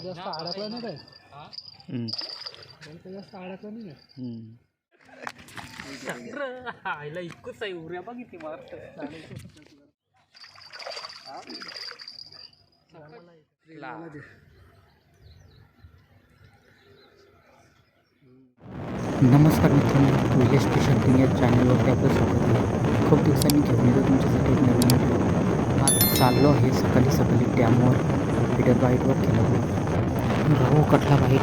जास्त अडकला नाही काय जास्त अडकला नाही आईला इतकंच आहे उऱ्या बघितली मारत नमस्कार मित्रांनो, विलेज स्पेशल थिंग या चॅनलवरती आपलं स्वागत आहे. खूप दिवसांनी घेऊन येतो तुमच्यासाठी एक नवीन व्हिडिओ. आज चाललो आहे सकाळी डॅमवर फीडर बाईटवर केलं राहू कटला बाईट.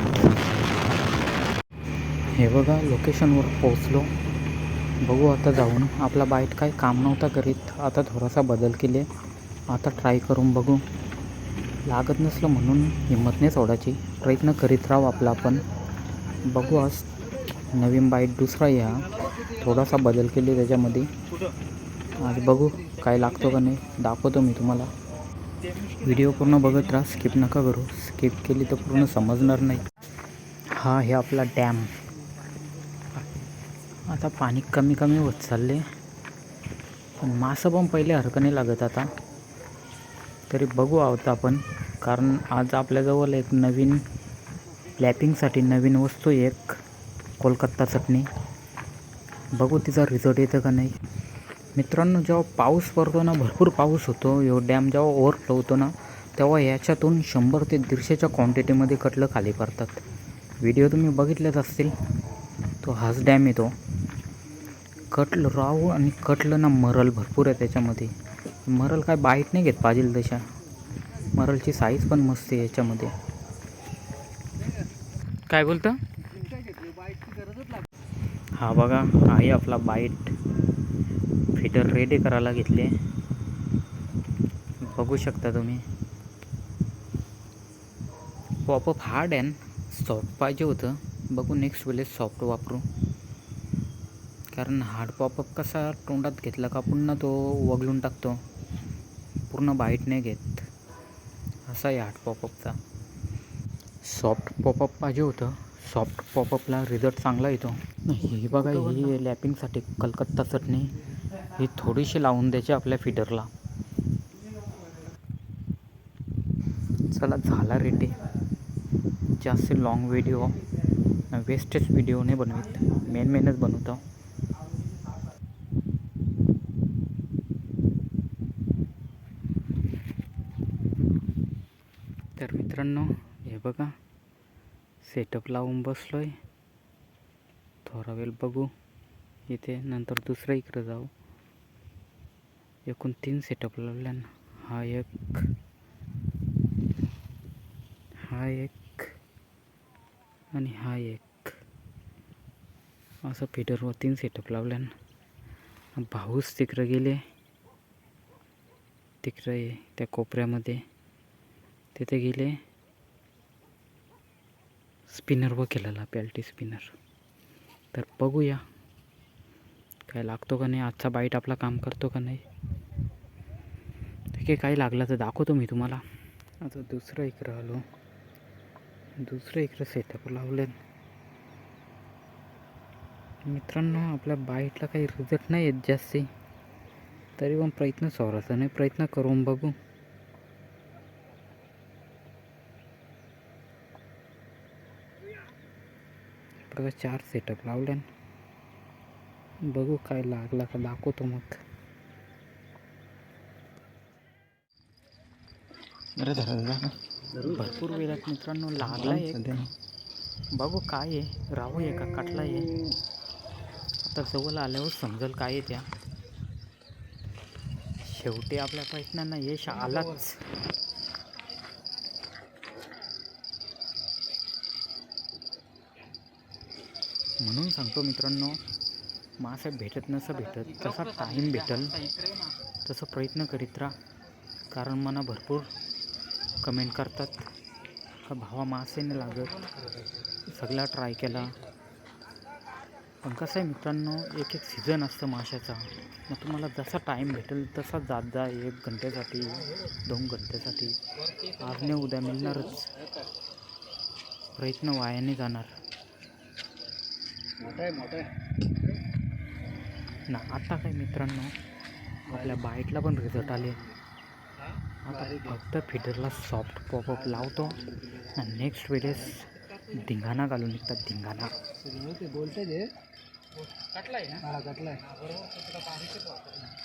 हे बघा लोकेशनवर पोचलो. बघू आता जाऊन. आपला बाईट काय काम नव्हता करीत, आता थोडासा बदल केले. आता ट्राय करून बघू. लागत नसलं म्हणून हिंमत नाही सोडायची, प्रयत्न करीत राहू आपला आपण. बघू आज नवीन बाईट दुसरा या थोडासा बदल केले त्याच्यामध्ये. आज बघू काय लागतो का नाही, दाखवतो मी तुम्हाला. व्हिडिओ पूर्ण बघत राहा, स्किप नका करू. स्किप केली तर पूर्ण समजणार नाही. हा हे आपला डॅम. आता पाणी कमी कमी होत चालले, पण मासं पण पहिले हरकं नाही लागत आता. तरी बघू आहोत आपण, कारण आज आपल्याजवळ एक नवीन लॅपिंगसाठी नवीन वस्तू एक कोलकाता चटणी. बघू तिचा रिझल्ट येतं का नाही. मित्रांनो, जेव्हा पाऊस पडतो ना, भरपूर पाऊस होतो, ह्यो डॅम जेव्हा ओव्हरफ्लो होतो ना, तेव्हा याच्यातून 100 ते 150च्या क्वांटिटीमध्ये कटलं खाली पडतात. व्हिडिओ तुम्ही बघितलेच असतील. तो हाच डॅम येतो. कटलं राहू आणि कटलं ना मरल भरपूर आहे त्याच्यामध्ये. मरल काय बाईट नाही घेत पाहिजे तशा. मरलची साईज पण मस्त आहे याच्यामध्ये. काय बोलतं? हा बघा, आहे आपला बाईट. फीडर रेडी करायला घेतले, बघू शकता तुम्ही. पॉपअप हार्ड आहे, सॉफ्ट पाहिजे होतं. बघू नेक्स्ट वेळेस सॉफ्ट वापरू, कारण हार्ड पॉपअप कसा तोंडात घेतला का पुन्हा तो वगळून टाकतो, पूर्ण बाईट नाही घेत. असा आहे हार्ड पॉपअपचा. सॉफ्ट पॉपअप पाहिजे होतं. सॉफ्ट पॉपअपला रिझल्ट चांगला येतो. ही बघा, ही लॅपिंगसाठी कलकत्ता चटणी ही थोडीशी लावून द्यायची आपल्या फीडरला. चला झाला रेडी. जास्त लॉंग व्हिडिओ वेस्टेज व्हिडिओ नाही बनवित, मेनच बनवतो. तर मित्रांनो, हे बघा सेटअप लावून बसलो आहे. थोडा वेळ बघू इथे, नंतर दुसऱ्या इकडे जाऊ. एकूण 3 सेटअप लावल्या. हा एक आणि हा एक, असं फीडरवर 3 सेटअप लावल्या. भाऊच तिकडे गेले, तिकडे त्या कोपऱ्यामध्ये तिथे गेले स्पिनरवर केलेला पॅल्टी स्पिनर. तर बघूया काय लागतो का नाही, आजचा बाईट आपला काम करतो का नाही. ठीक आहे, काही लागला तर दाखवतो मी तुम्हाला. आता दुसरं इकडं आलो, दुसरं इकडं सेटअप लावले. मित्रांनो, आपल्या बाईटला काही रिझल्ट नाही येत जास्ती, तरी पण प्रयत्न सोडायचा नाही, प्रयत्न करून बघू. बघा 4 सेटअप लावले, बघू काय लागला का दाखवतो मग. भरपूर वेळात मित्रांनो लागला एक. बघू काय आहे, राहू आहे का कटला आहे. आता जवळ आल्यावर समजेल काय आहे त्या. शेवटी आपल्या प्रयत्नांना यश आलाच. म्हणून सांगतो मित्रांनो, मासे भेटत जसा टाईम भेटल तसं प्रयत्न करीत राहा. कारण मला भरपूर कमेंट करतात का भावा मासे नाही लागत, सगळा ट्राय केला. पण कसं आहे मित्रांनो, एक सीझन असतं माशाचा. मग तुम्हाला जसा टाईम भेटेल तसा जात जा. 1 घंट्यासाठी 2 घंट्यासाठी, आज नाही उद्या मिळणारच. प्रयत्न वाया नाही जाणार ना. आता काय मित्रांनो, आपल्या बाईटला पण रिझल्ट आले. आता फक्त फीडरला सॉफ्ट पॉपअप लावतो नेक्स्ट वेळेस धिंगाणा घालून निघतात धिंगाणा. ते बोलते जे कटलाय ना हा कटलाय बरोबर ते तुला बारीकच वाटत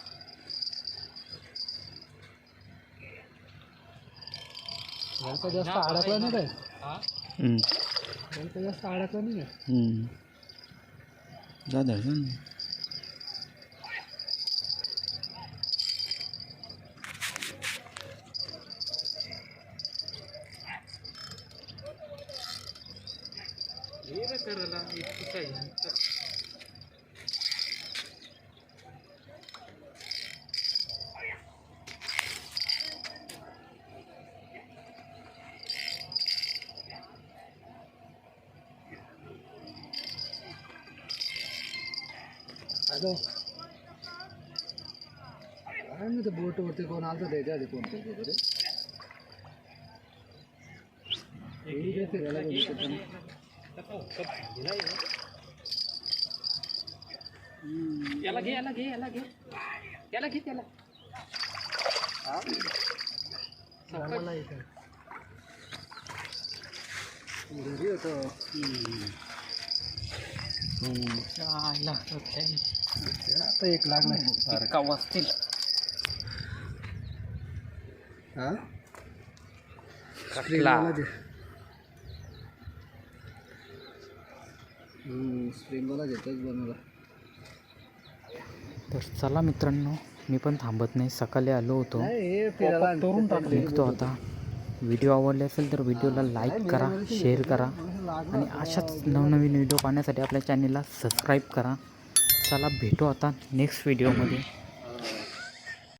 घरचा जास्त अडकला नाही काय हा घरचा जास्त अडकला नाही काय जा दर्शन. हे रे करायला इतकं काय हॅलो काय नाही ते बोटवरती कोण आलं तर द्यायच्या आधी कोण तिकडे फिरायला गेलो तर याला घे याला घे याला घे याला घे त्याला आम्हाला इथं घरी होतं आता एक लागला का वाजतील हा कटला स्प्रिंगोला घेतोच बनवला. तर चला मित्रांनो, मी पण थांबत नाही. सकाळी आलो होतो, हे फिरायला तोडून टाकले. निघतो आता. व्हिडिओ आवडले असेल तर व्हिडिओला लाईक करा, शेअर करा आणि अशाच नवनवीन व्हिडिओ पाहण्यासाठी आपल्या चॅनलला सबस्क्राईब करा. चला भेटू आता नेक्स्ट व्हिडिओमध्ये.